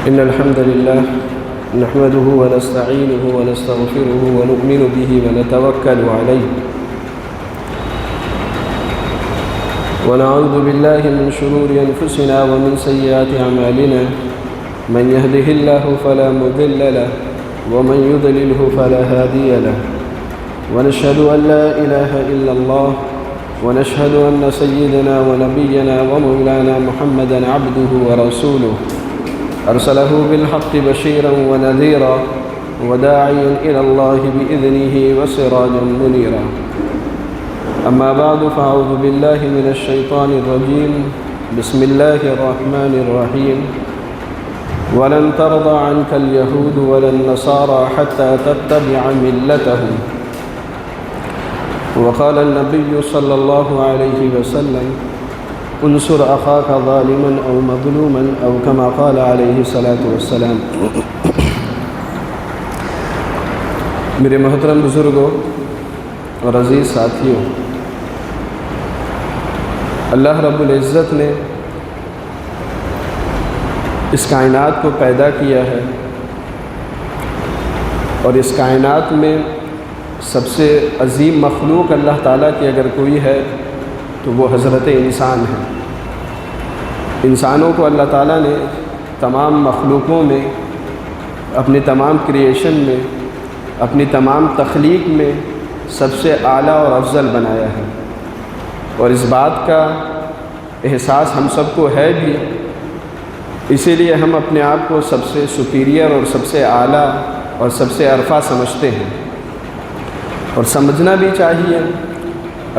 إن الحمد لله نحمده ونستعينه ونستغفره ونؤمن به ونتوكل عليه ونعوذ بالله من شرور أنفسنا ومن سيئات أعمالنا من يهده الله فلا مضل له ومن يضلله فلا هادي له ونشهد أن لا إله إلا الله ونشهد أن سيدنا ونبينا ومولانا محمدا عبده ورسوله أرسله بالحق بشيرا ونذيرا وداعيا إلى الله بإذنه وسراجا منيرا أما بعد فأعوذ بالله من الشيطان الرجيم بسم الله الرحمن الرحيم ولن ترضى عنك اليهود ولا النصارى حتى تتبع ملتهم وقال النبي صلى الله عليه وسلم انصر أخاك ظالما أو مظلوما أو كما قال عليه الصلاة والسلام۔ میرے محترم بزرگوں اور عزیز ساتھیوں، اللہ رب العزت نے اس کائنات کو پیدا کیا ہے اور اس کائنات میں سب سے عظیم مخلوق اللہ تعالیٰ کی اگر کوئی ہے تو وہ حضرت انسان ہے۔ انسانوں کو اللہ تعالیٰ نے تمام مخلوقوں میں، اپنی تمام کریشن میں، اپنی تمام تخلیق میں سب سے اعلیٰ اور افضل بنایا ہے، اور اس بات کا احساس ہم سب کو ہے بھی، اسی لیے ہم اپنے آپ کو سب سے سپیریئر اور سب سے اعلیٰ اور سب سے عرفہ سمجھتے ہیں، اور سمجھنا بھی چاہیے۔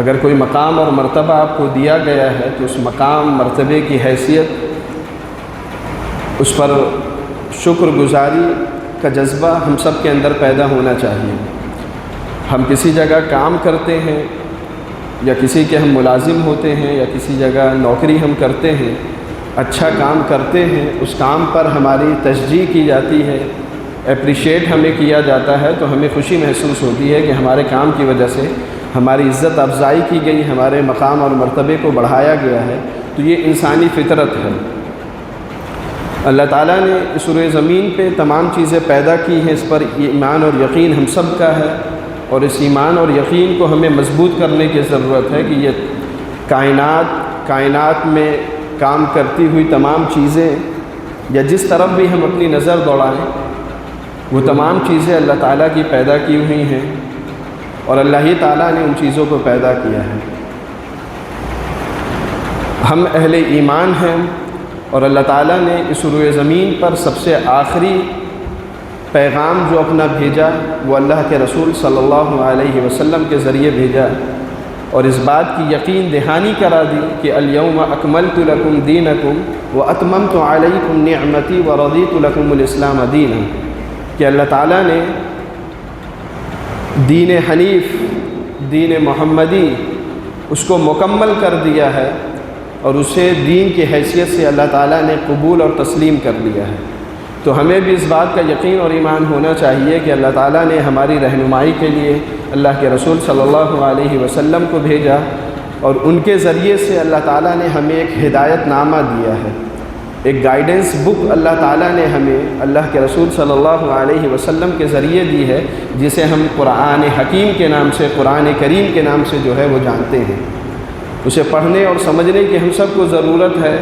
اگر کوئی مقام اور مرتبہ آپ کو دیا گیا ہے تو اس مقام مرتبے کی حیثیت، اس پر شکر گزاری کا جذبہ ہم سب کے اندر پیدا ہونا چاہیے۔ ہم کسی جگہ کام کرتے ہیں یا کسی کے ہم ملازم ہوتے ہیں یا کسی جگہ نوکری ہم کرتے ہیں، اچھا کام کرتے ہیں، اس کام پر ہماری تشجیع کی جاتی ہے، اپریشیٹ ہمیں کیا جاتا ہے، تو ہمیں خوشی محسوس ہوتی ہے کہ ہمارے کام کی وجہ سے ہماری عزت افزائی کی گئی، ہمارے مقام اور مرتبے کو بڑھایا گیا ہے۔ تو یہ انسانی فطرت ہے۔ اللہ تعالیٰ نے اس روئے زمین پہ تمام چیزیں پیدا کی ہیں، اس پر ایمان اور یقین ہم سب کا ہے، اور اس ایمان اور یقین کو ہمیں مضبوط کرنے کی ضرورت ہے کہ یہ کائنات میں کام کرتی ہوئی تمام چیزیں، یا جس طرف بھی ہم اپنی نظر دوڑائیں، وہ تمام چیزیں اللہ تعالیٰ کی پیدا کی ہوئی ہیں، اور اللہ ہی تعالیٰ نے ان چیزوں کو پیدا کیا ہے۔ ہم اہل ایمان ہیں، اور اللہ تعالیٰ نے اس روئے زمین پر سب سے آخری پیغام جو اپنا بھیجا وہ اللہ کے رسول صلی اللہ علیہ وسلم کے ذریعے بھیجا، اور اس بات کی یقین دہانی کرا دی کہ الیوم اکملت لکم دینکم واتممت علیکم نعمتی ورضیت لکم الاسلام دینا، کہ اللہ تعالیٰ نے دین حنیف، دین محمدی، اس کو مکمل کر دیا ہے، اور اسے دین کی حیثیت سے اللہ تعالیٰ نے قبول اور تسلیم کر لیا ہے۔ تو ہمیں بھی اس بات کا یقین اور ایمان ہونا چاہیے کہ اللہ تعالیٰ نے ہماری رہنمائی کے لیے اللہ کے رسول صلی اللہ علیہ وسلم کو بھیجا، اور ان کے ذریعے سے اللہ تعالیٰ نے ہمیں ایک ہدایت نامہ دیا ہے، ایک گائیڈنس بک اللہ تعالیٰ نے ہمیں اللہ کے رسول صلی اللہ علیہ وسلم کے ذریعے دی ہے، جسے ہم قرآن حکیم کے نام سے، قرآن کریم کے نام سے جو ہے وہ جانتے ہیں۔ اسے پڑھنے اور سمجھنے کی ہم سب کو ضرورت ہے۔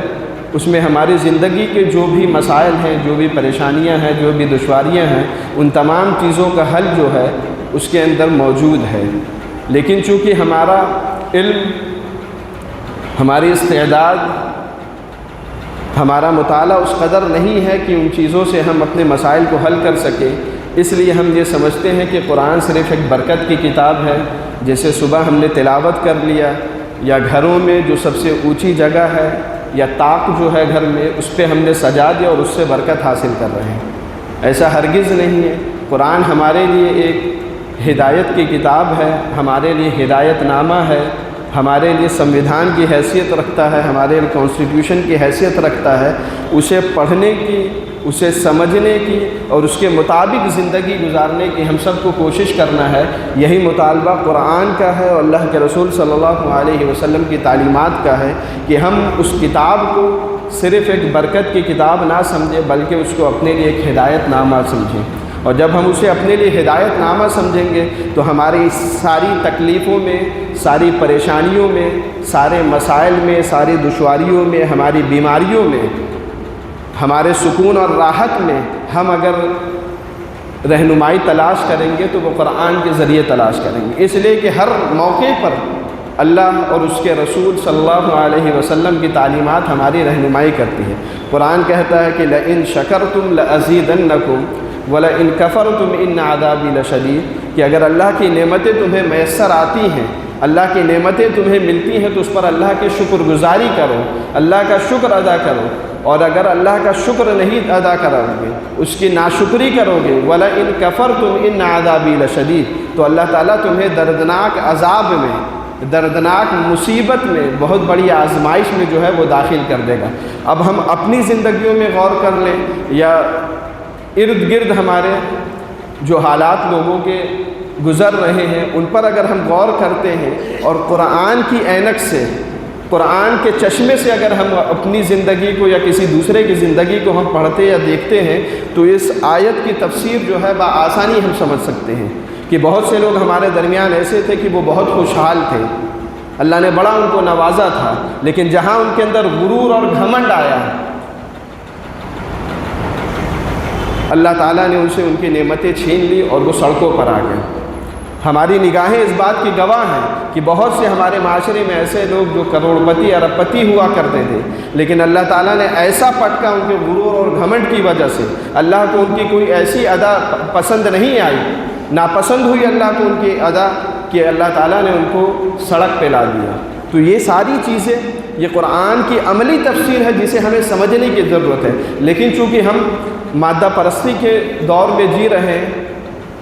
اس میں ہماری زندگی کے جو بھی مسائل ہیں، جو بھی پریشانیاں ہیں، جو بھی دشواریاں ہیں، ان تمام چیزوں کا حل جو ہے اس کے اندر موجود ہے۔ لیکن چونکہ ہمارا علم، ہماری استعداد، ہمارا مطالعہ اس قدر نہیں ہے کہ ان چیزوں سے ہم اپنے مسائل کو حل کر سکیں، اس لیے ہم یہ سمجھتے ہیں کہ قرآن صرف ایک برکت کی کتاب ہے، جیسے صبح ہم نے تلاوت کر لیا، یا گھروں میں جو سب سے اونچی جگہ ہے یا طاق جو ہے گھر میں، اس پہ ہم نے سجا دیا اور اس سے برکت حاصل کر رہے ہیں۔ ایسا ہرگز نہیں ہے۔ قرآن ہمارے لیے ایک ہدایت کی کتاب ہے، ہمارے لیے ہدایت نامہ ہے، ہمارے لیے سموِدھان کی حیثیت رکھتا ہے، ہمارے لیے کانسٹیٹیوشن کی حیثیت رکھتا ہے، اسے پڑھنے کی، اسے سمجھنے کی اور اس کے مطابق زندگی گزارنے کی ہم سب کو کوشش کرنا ہے۔ یہی مطالبہ قرآن کا ہے اور اللہ کے رسول صلی اللہ علیہ وسلم کی تعلیمات کا ہے کہ ہم اس کتاب کو صرف ایک برکت کی کتاب نہ سمجھیں بلکہ اس کو اپنے لیے ایک ہدایت نامہ سمجھیں، اور جب ہم اسے اپنے لیے ہدایت نامہ سمجھیں گے تو ہماری ساری تکلیفوں میں، ساری پریشانیوں میں، سارے مسائل میں، ساری دشواریوں میں، ہماری بیماریوں میں، ہمارے سکون اور راحت میں ہم اگر رہنمائی تلاش کریں گے تو وہ قرآن کے ذریعے تلاش کریں گے۔ اس لیے کہ ہر موقع پر اللہ اور اس کے رسول صلی اللہ علیہ وسلم کی تعلیمات ہماری رہنمائی کرتی ہے۔ قرآن کہتا ہے کہ لَإِن شَكَرْتُمْ لَأَزِيدَنَّكُمْ وَلَئِن كَفَرْتُمْ إِنَّ عَذَابِي لَشَدِيدٌ، کہ اگر اللہ کی نعمتیں تمہیں میسر آتی ہیں، اللہ کی نعمتیں تمہیں ملتی ہیں تو اس پر اللہ کی شکر گزاری کرو، اللہ کا شکر ادا کرو، اور اگر اللہ کا شکر نہیں ادا کرو گے، اس کی ناشکری کرو گے، وَلَئِن كَفَرْتُمْ إِنَّ عَذَابِي لَشَدِيدٌ، تو اللہ تعالیٰ تمہیں دردناک عذاب میں، دردناک مصیبت میں، بہت بڑی آزمائش میں جو ہے وہ داخل کر دے گا۔ اب ہم اپنی زندگیوں میں غور کر لیں یا ارد گرد ہمارے جو حالات لوگوں کے گزر رہے ہیں ان پر اگر ہم غور کرتے ہیں اور قرآن کی عینک سے، قرآن کے چشمے سے اگر ہم اپنی زندگی کو یا کسی دوسرے کی زندگی کو ہم پڑھتے یا دیکھتے ہیں تو اس آیت کی تفسیر جو ہے بآسانی ہم سمجھ سکتے ہیں کہ بہت سے لوگ ہمارے درمیان ایسے تھے کہ وہ بہت خوشحال تھے، اللہ نے بڑا ان کو نوازا تھا، لیکن جہاں ان کے اندر غرور اور گھمنڈ آیا، اللہ تعالیٰ نے ان سے ان کی نعمتیں چھین لی اور وہ سڑکوں پر آ گئے۔ ہماری نگاہیں اس بات کی گواہ ہیں کہ بہت سے ہمارے معاشرے میں ایسے لوگ جو کروڑ پتی ارب پتی ہوا کرتے تھے، لیکن اللہ تعالیٰ نے ایسا پٹکا ان کے غرور اور گھمنڈ کی وجہ سے، اللہ کو ان کی کوئی ایسی ادا پسند نہیں آئی، ناپسند ہوئی اللہ کو ان کی ادا کہ اللہ تعالیٰ نے ان کو سڑک پہ لا دیا۔ تو یہ ساری چیزیں یہ قرآن کی عملی تفسیر ہے جسے ہمیں سمجھنے کی ضرورت ہے، لیکن چونکہ ہم مادہ پرستی کے دور میں جی رہے ہیں،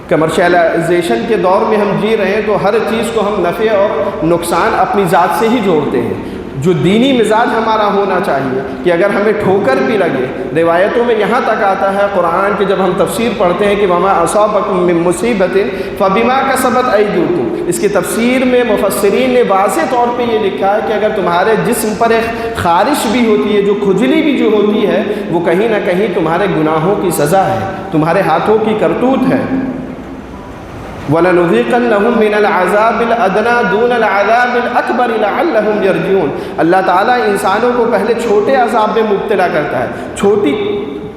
کمرشلائزیشن کے دور میں ہم جی رہے ہیں، تو ہر چیز کو ہم نفع اور نقصان اپنی ذات سے ہی جوڑتے ہیں۔ جو دینی مزاج ہمارا ہونا چاہیے کہ اگر ہمیں ٹھوکر بھی لگے، روایتوں میں یہاں تک آتا ہے قرآن کے جب ہم تفسیر پڑھتے ہیں کہ وَمَا أَصَابَكُم مِّن مُّصِيبَةٍ فَبِمَا كَسَبَتْ أَيْدِيكُمْ، اس کی تفسیر میں مفسرین نے واضح طور پہ یہ لکھا ہے کہ اگر تمہارے جسم پر ایک خارش بھی ہوتی ہے، جو کھجلی بھی جو ہوتی ہے، وہ کہیں نہ کہیں تمہارے گناہوں کی سزا ہے، تمہارے ہاتھوں کی کرتوت ہے۔ وَلَنُذِيقَنَّهُم مِّنَ الْعَذَابِ الْأَدْنَىٰ دُونَ الْعَذَابِ الْأَكْبَرِ لَعَلَّهُمْ يَرْجِعُونَ، اللہ تعالیٰ انسانوں کو پہلے چھوٹے عذاب میں مبتلا کرتا ہے، چھوٹی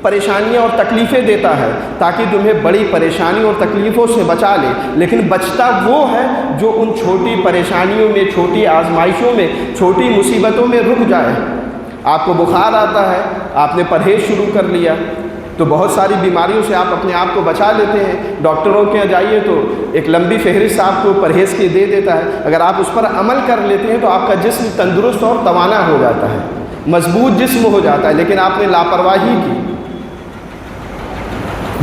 پریشانیاں اور تکلیفیں دیتا ہے تاکہ تمہیں بڑی پریشانیوں اور تکلیفوں سے بچا لے، لیکن بچتا وہ ہے جو ان چھوٹی پریشانیوں میں، چھوٹی آزمائشوں میں، چھوٹی مصیبتوں میں رک جائے۔ آپ کو بخار آتا ہے، آپ نے پرہیز شروع کر لیا تو بہت ساری بیماریوں سے آپ اپنے آپ کو بچا لیتے ہیں، ڈاکٹروں کے جائیے تو ایک لمبی فہرست آپ کو پرہیز کی دے دیتا ہے، اگر آپ اس پر عمل کر لیتے ہیں تو آپ کا جسم تندرست اور توانا ہو جاتا ہے، مضبوط جسم ہو جاتا ہے، لیکن آپ نے لاپرواہی کی،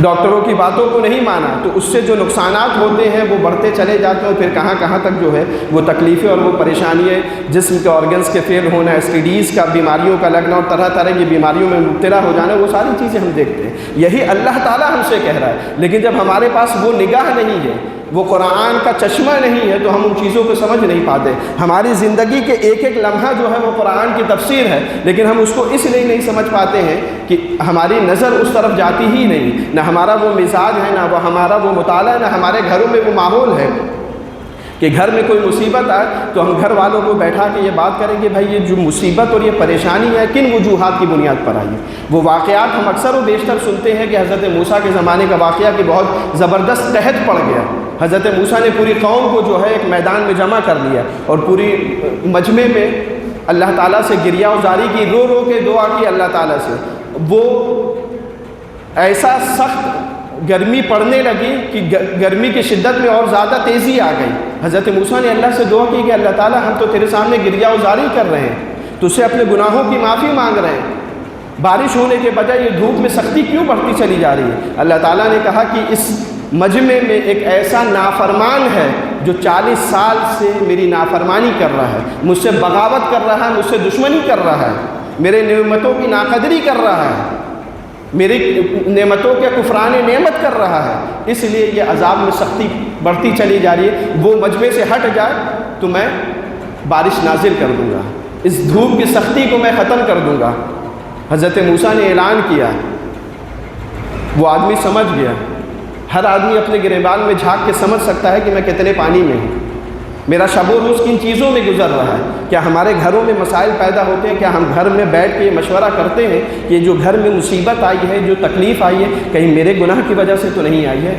ڈاکٹروں کی باتوں کو نہیں مانا تو اس سے جو نقصانات ہوتے ہیں وہ بڑھتے چلے جاتے ہیں، پھر کہاں کہاں تک جو ہے وہ تکلیفیں اور وہ پریشانیاں، جسم کے آرگنز کے فیل ہونا، ایس ٹی ڈیز کا، بیماریوں کا لگنا اور طرح طرح کی بیماریوں میں مبتلا ہو جانا، وہ ساری چیزیں ہم دیکھتے ہیں۔ یہی اللہ تعالیٰ ہم سے کہہ رہا ہے، لیکن جب ہمارے پاس وہ نگاہ نہیں ہے، وہ قرآن کا چشمہ نہیں ہے تو ہم ان چیزوں کو سمجھ نہیں پاتے۔ ہماری زندگی کے ایک ایک لمحہ جو ہے وہ قرآن کی تفسیر ہے، لیکن ہم اس کو اس لیے نہیں سمجھ پاتے ہیں کہ ہماری نظر اس طرف جاتی ہی نہیں، نہ ہمارا وہ مزاج ہے، نہ وہ ہمارا وہ مطالعہ ہے، نہ ہمارے گھروں میں وہ ماحول ہے کہ گھر میں کوئی مصیبت آئے تو ہم گھر والوں کو بیٹھا کے یہ بات کریں کہ بھائی یہ جو مصیبت اور یہ پریشانی ہے کن وجوہات کی بنیاد پر آئی ہے۔ وہ واقعات ہم اکثر و بیشتر سنتے ہیں کہ حضرت موسیٰ کے زمانے کا واقعہ کہ بہت زبردست قحط پڑ گیا، حضرت موسیٰ نے پوری قوم کو جو ہے ایک میدان میں جمع کر لیا اور پوری مجمع میں اللہ تعالیٰ سے گریہ وزاری کی، رو رو کے دعا کی اللہ تعالیٰ سے۔ وہ ایسا سخت گرمی پڑنے لگی کہ گرمی کی شدت میں اور زیادہ تیزی آ گئی۔ حضرت موسیٰ نے اللہ سے دعا کی کہ اللہ تعالیٰ ہم تو تیرے سامنے گریہ وزاری کر رہے ہیں، تجھ سے اپنے گناہوں کی معافی مانگ رہے ہیں، بارش ہونے کے بجائے یہ دھوپ میں سختی کیوں بڑھتی چلی جا رہی ہے؟ اللہ تعالیٰ نے کہا کہ اس مجمع میں ایک ایسا نافرمان ہے جو 40 سال سے میری نافرمانی کر رہا ہے، مجھ سے بغاوت کر رہا ہے، مجھ سے دشمنی کر رہا ہے، میرے نعمتوں کی ناقدری کر رہا ہے، میری نعمتوں کے کفران نعمت کر رہا ہے، اس لیے یہ عذاب میں سختی بڑھتی چلی جا رہی ہے۔ وہ مجمع سے ہٹ جائے تو میں بارش نازل کر دوں گا، اس دھوپ کی سختی کو میں ختم کر دوں گا۔ حضرت موسیٰ نے اعلان کیا، وہ آدمی سمجھ گیا۔ ہر آدمی اپنے گریبان میں جھانک کے سمجھ سکتا ہے کہ میں کتنے پانی میں ہوں، میرا شب و روز کن چیزوں میں گزر رہا ہے۔ کیا ہمارے گھروں میں مسائل پیدا ہوتے ہیں؟ کیا ہم گھر میں بیٹھ کے یہ مشورہ کرتے ہیں کہ یہ جو گھر میں مصیبت آئی ہے، جو تکلیف آئی ہے، کہیں میرے گناہ کی وجہ سے تو نہیں آئی ہے،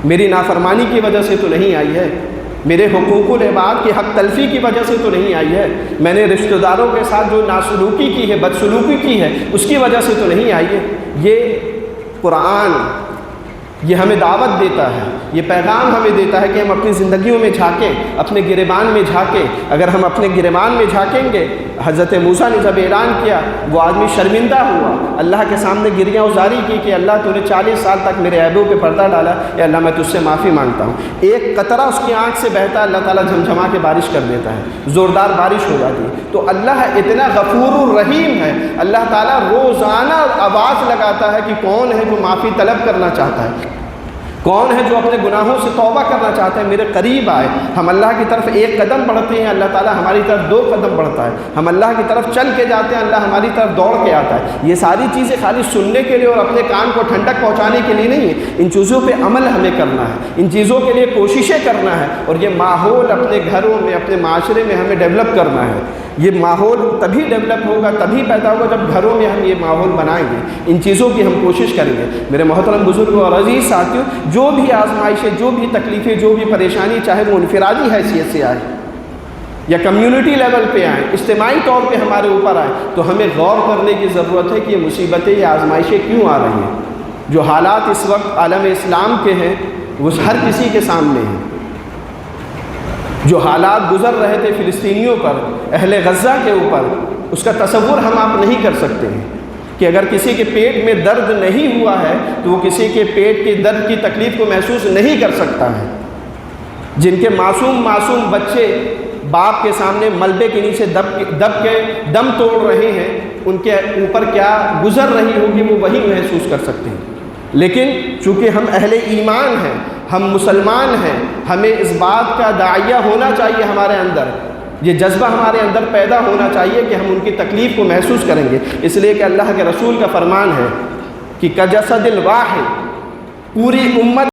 میری نافرمانی کی وجہ سے تو نہیں آئی ہے، میرے حقوق العباد کی حق تلفی کی وجہ سے تو نہیں آئی ہے، میں نے رشتہ داروں کے ساتھ جو ناسلوکی کی ہے، بدسلوکی کی ہے، اس کی وجہ سے تو نہیں آئی ہے۔ یہ قرآن یہ ہمیں دعوت دیتا ہے، یہ پیغام ہمیں دیتا ہے کہ ہم اپنی زندگیوں میں جھانکیں، اپنے گریبان میں جھانکیں۔ اگر ہم اپنے گریبان میں جھانکیں گے، حضرت موسیٰ نے جب اعلان کیا، وہ آدمی شرمندہ ہوا، اللہ کے سامنے گریاں ازاری کی کہ اللہ تو نے 40 سال تک میرے عیبوں پہ پردہ ڈالا، یا اللہ میں تجھ سے معافی مانگتا ہوں۔ ایک قطرہ اس کی آنکھ سے بہتا، اللہ تعالیٰ جھمجھما کے بارش کر دیتا ہے، زوردار بارش ہو جاتی ہے۔ تو اللہ اتنا غفور الرحیم ہے، اللہ تعالیٰ روزانہ آواز لگاتا ہے کہ کون ہے جو معافی طلب کرنا چاہتا ہے، کون ہے جو اپنے گناہوں سے توبہ کرنا چاہتا ہے، میرے قریب آئے۔ ہم اللہ کی طرف ایک قدم بڑھتے ہیں، اللہ تعالیٰ ہماری طرف 2 قدم بڑھتا ہے۔ ہم اللہ کی طرف چل کے جاتے ہیں، اللہ ہماری طرف دوڑ کے آتا ہے۔ یہ ساری چیزیں خالی سننے کے لیے اور اپنے کان کو ٹھنڈک پہنچانے کے لیے نہیں ہے، ان چیزوں پہ عمل ہمیں کرنا ہے، ان چیزوں کے لیے کوششیں کرنا ہے، اور یہ ماحول اپنے گھروں میں، اپنے معاشرے میں ہمیں ڈیولپ کرنا ہے۔ یہ ماحول تبھی ڈیولپ ہوگا، تبھی پیدا ہوگا جب گھروں میں ہم یہ ماحول بنائیں گے، ان چیزوں کی ہم کوشش کریں گے۔ میرے محترم بزرگوں اور عزیز ساتھیوں، جو بھی آزمائشیں، جو بھی تکلیفیں، جو بھی پریشانی، چاہے وہ انفرادی حیثیت سے آئے یا کمیونٹی لیول پہ آئیں، اجتماعی طور پہ ہمارے اوپر آئیں، تو ہمیں غور کرنے کی ضرورت ہے کہ یہ مصیبتیں، یہ آزمائشیں کیوں آ رہی ہیں۔ جو حالات اس وقت عالم اسلام کے ہیں وہ ہر کسی کے سامنے ہیں۔ جو حالات گزر رہے تھے فلسطینیوں پر، اہل غزہ کے اوپر، اس کا تصور ہم آپ نہیں کر سکتے ہیں کہ اگر کسی کے پیٹ میں درد نہیں ہوا ہے تو وہ کسی کے پیٹ کے درد کی تکلیف کو محسوس نہیں کر سکتا ہے۔ جن کے معصوم بچے باپ کے سامنے ملبے کے نیچے دب کے دم توڑ رہے ہیں، ان کے اوپر کیا گزر رہی ہوگی وہ وہی محسوس کر سکتے ہیں۔ لیکن چونکہ ہم اہل ایمان ہیں، ہم مسلمان ہیں، ہمیں اس بات کا داعیہ ہونا چاہیے، ہمارے اندر یہ جذبہ ہمارے اندر پیدا ہونا چاہیے کہ ہم ان کی تکلیف کو محسوس کریں گے، اس لیے کہ اللہ کے رسول کا فرمان ہے کہ کجسد الواحد، پوری امت